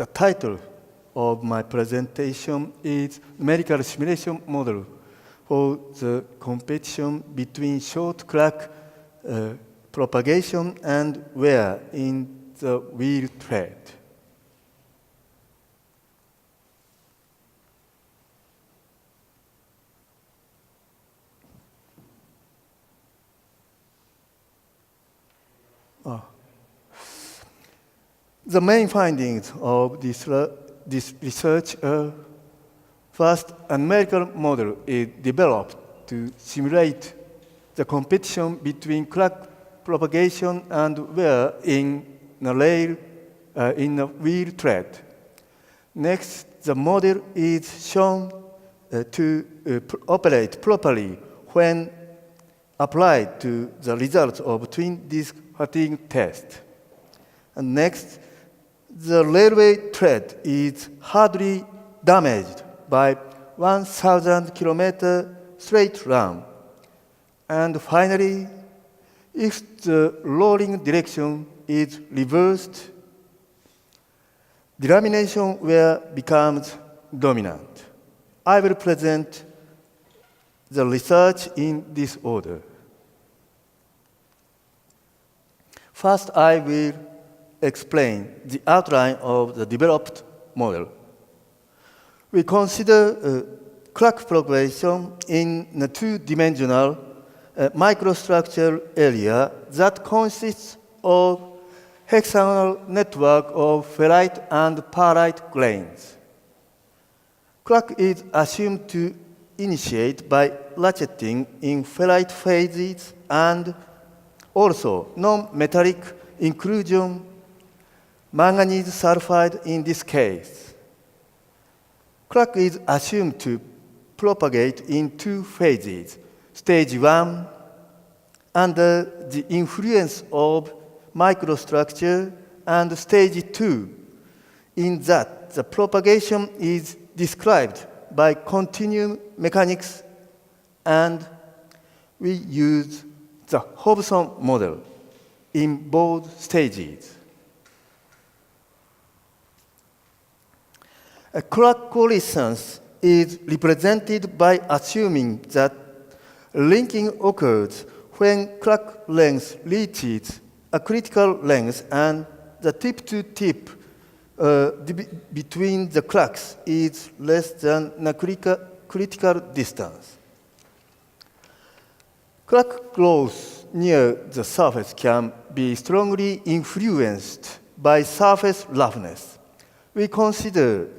the title of my presentation is Numerical Simulation Model for the competition between short clock propagation and wear in the wheel thread. The main findings of this research are: first, a numerical model is developed to simulate the competition between clock propagation and wear in a rail in a wheel thread. Next, the model is shown to operate properly when applied to the results of twin disk fatigue test. And next, the railway thread is hardly damaged by 1,000 kilometer straight run. And finally, if the rolling direction is reversed, delamination wear becomes dominant. I will present the research in this order. First, I will explain the outline of the developed model. We consider clock propagation in a two-dimensional microstructure area that consists of hexagonal network of ferrite and pyrite grains. Clock is assumed to initiate by ratcheting in ferrite phases and also non-metallic inclusion manganese sulfide in this case. Clock is assumed to propagate in two phases. Stage 1, under the influence of microstructure, and stage 2, in that the propagation is described by continuum mechanics, and we use the Hobson model in both stages. A clock coalescence is represented by assuming that linking occurs when clock length reaches a critical length and the tip-to-tip between the clocks is less than a critical distance. Clock growth near the surface can be strongly influenced by surface roughness. We consider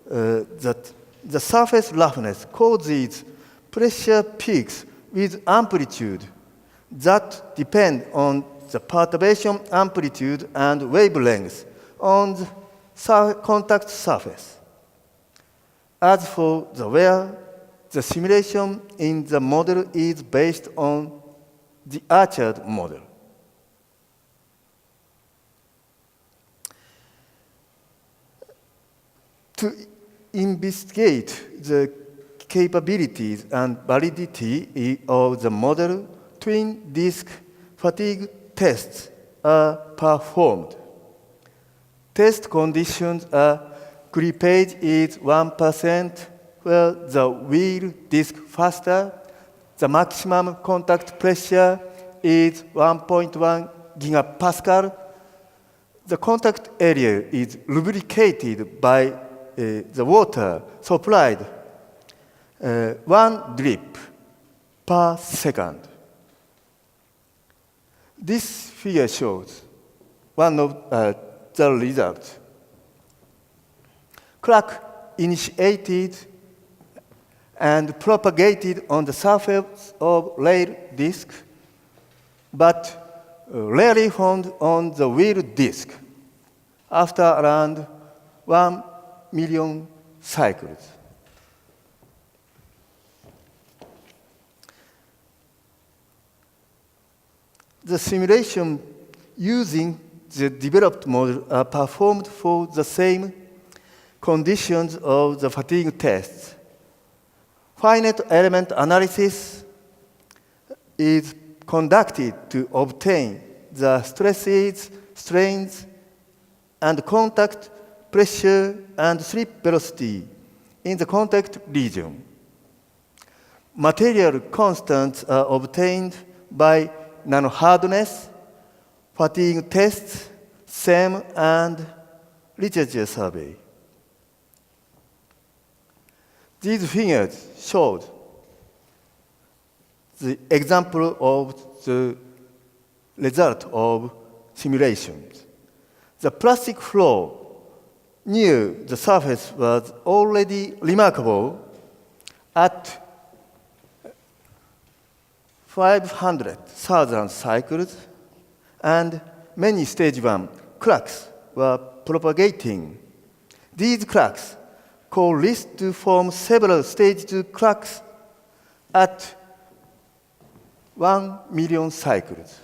that the surface roughness causes pressure peaks with amplitude that depend on the perturbation amplitude and wavelength on the contact surface. As for the wear, the simulation in the model is based on the Archard model. To investigate the capabilities and validity of the model, twin disk fatigue tests are performed. Test conditions are clippage is 1%, where the wheel disk faster, the maximum contact pressure is 1.1 gigapascal, the contact area is lubricated by the water supplied 1 drip per second. This figure shows one of the results. Clock initiated and propagated on the surface of rail disk, but rarely found on the wheel disk after around 1 million cycles. The simulation using the developed model are performed for the same conditions of the fatigue tests. Finite element analysis is conducted to obtain the stresses, strains, and contact pressure, and slip velocity in the contact region. Material constants are obtained by nanohardness, fatigue tests, SEM, and literature survey. These figures showed the example of the result of simulations. The plastic flow near the surface was already remarkable at 500,000 cycles, and many stage 1 cracks were propagating. These cracks coalesced to form several stage 2 cracks at 1 million cycles.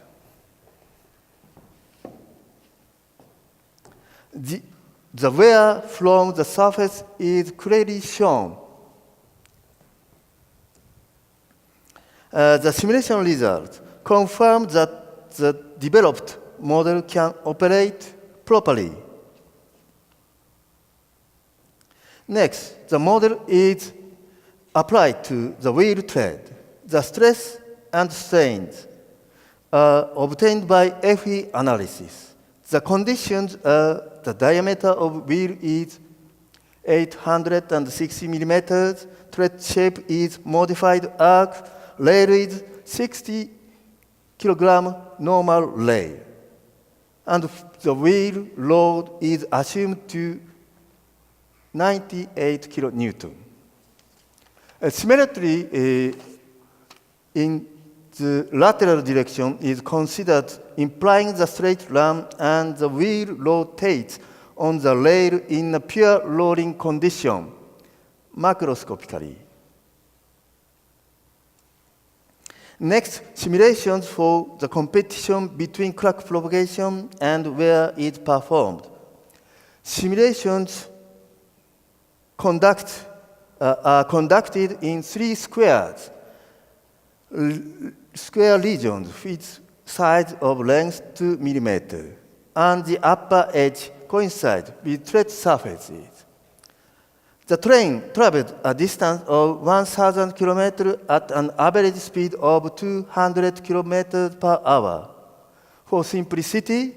The wear from the surface is clearly shown. The simulation results confirm that the developed model can operate properly. Next, the model is applied to the wheel tread. The stress and strains are obtained by FE analysis. The conditions are the diameter of wheel is 860 millimeters, tread shape is modified arc, rail is 60 kilogram normal rail, and the wheel load is assumed to 98 kilonewton. Symmetry in the lateral direction is considered, implying the straight run and the wheel rotates on the rail in a pure rolling condition, macroscopically. Next, simulations for the competition between crack propagation and where it is performed. Simulations are conducted in 3 squares, square regions with size of length 2 millimeters, and the upper edge coincides with tread surfaces. The train traveled a distance of 1,000 kilometers at an average speed of 200 kilometers per hour. For simplicity,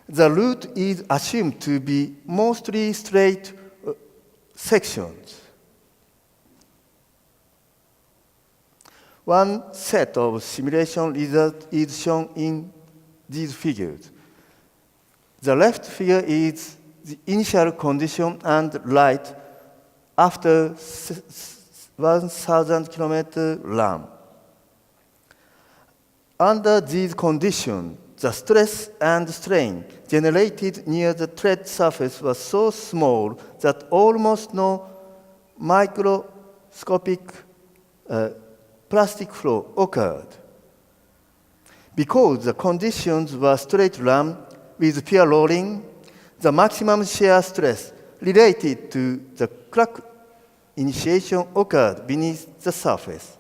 the route is assumed to be mostly straight sections. One set of simulation results is shown in these figures. The left figure is the initial condition and right after 1,000 kilometer run. Under these conditions, the stress and strain generated near the tread surface was so small that almost no microscopic plastic flow occurred. Because the conditions were straight run with pure rolling, the maximum shear stress related to the crack initiation occurred beneath the surface.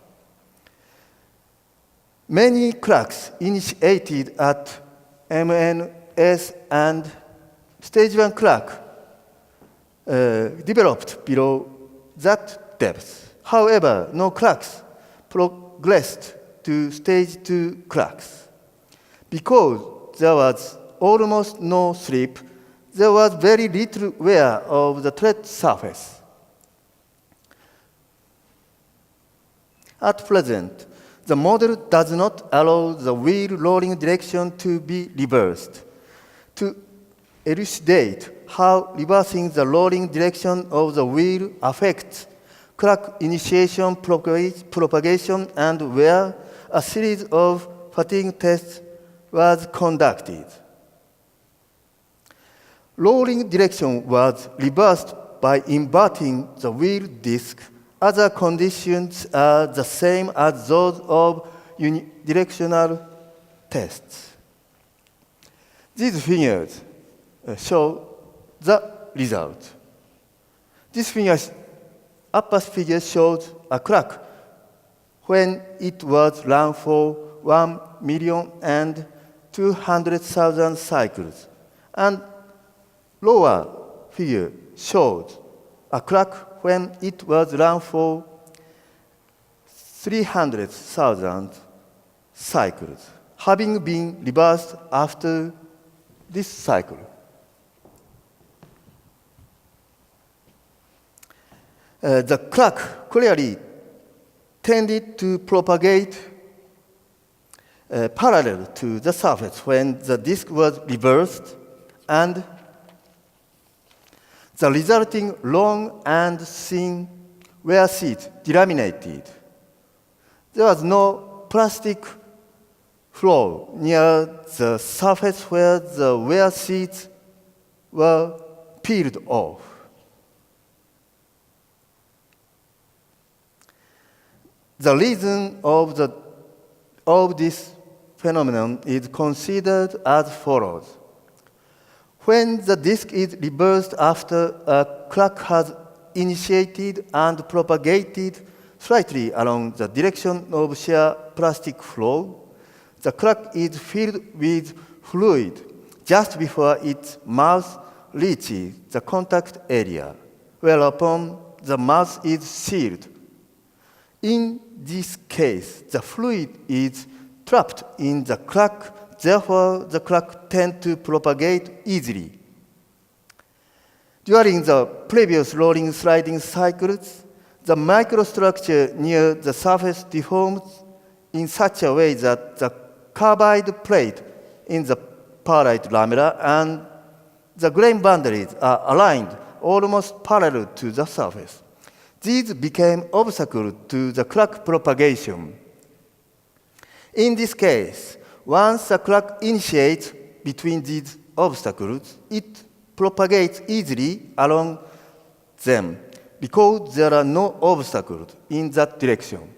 Many cracks initiated at MNS and stage 1 crack developed below that depth. However, no cracks progressed to stage 2 cracks. Because there was almost no slip, there was very little wear of the tread surface. At present, the model does not allow the wheel rolling direction to be reversed. To elucidate how reversing the rolling direction of the wheel affects crack initiation, propagation, and wear, a series of fatigue tests was conducted. Rolling direction was reversed by inverting the wheel disc. Other conditions are the same as those of unidirectional tests. These figures show the result. This upper figure shows a crack when it was run for 1,200,000 cycles, and lower figure shows a clock when it was run for 300,000 cycles, having been reversed after this cycle. The clock clearly tended to propagate parallel to the surface when the disk was reversed, and the resulting long and thin wear sheets delaminated. There was no plastic floor near the surface where the wear sheets were peeled off. The reason of this phenomenon is considered as follows. When the disk is reversed after a clock has initiated and propagated slightly along the direction of shear plastic flow, the clock is filled with fluid just before its mouth reaches the contact area, whereupon the mouth is sealed. In this case, the fluid is trapped in the clock, therefore the clock tends to propagate easily. During the previous rolling sliding cycles, the microstructure near the surface deforms in such a way that the carbide plate in the pearlite lamella and the grain boundaries are aligned almost parallel to the surface. These became obstacles to the clock propagation. In this case, once the clock initiates between these obstacles, it propagates easily along them because there are no obstacles in that direction.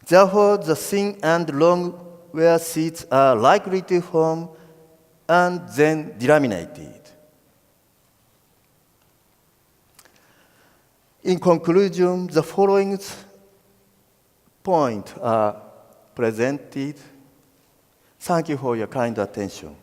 Therefore, the thin and long wear sheets are likely to form and then delaminated. In conclusion, the following points are presented. Thank you for your kind attention.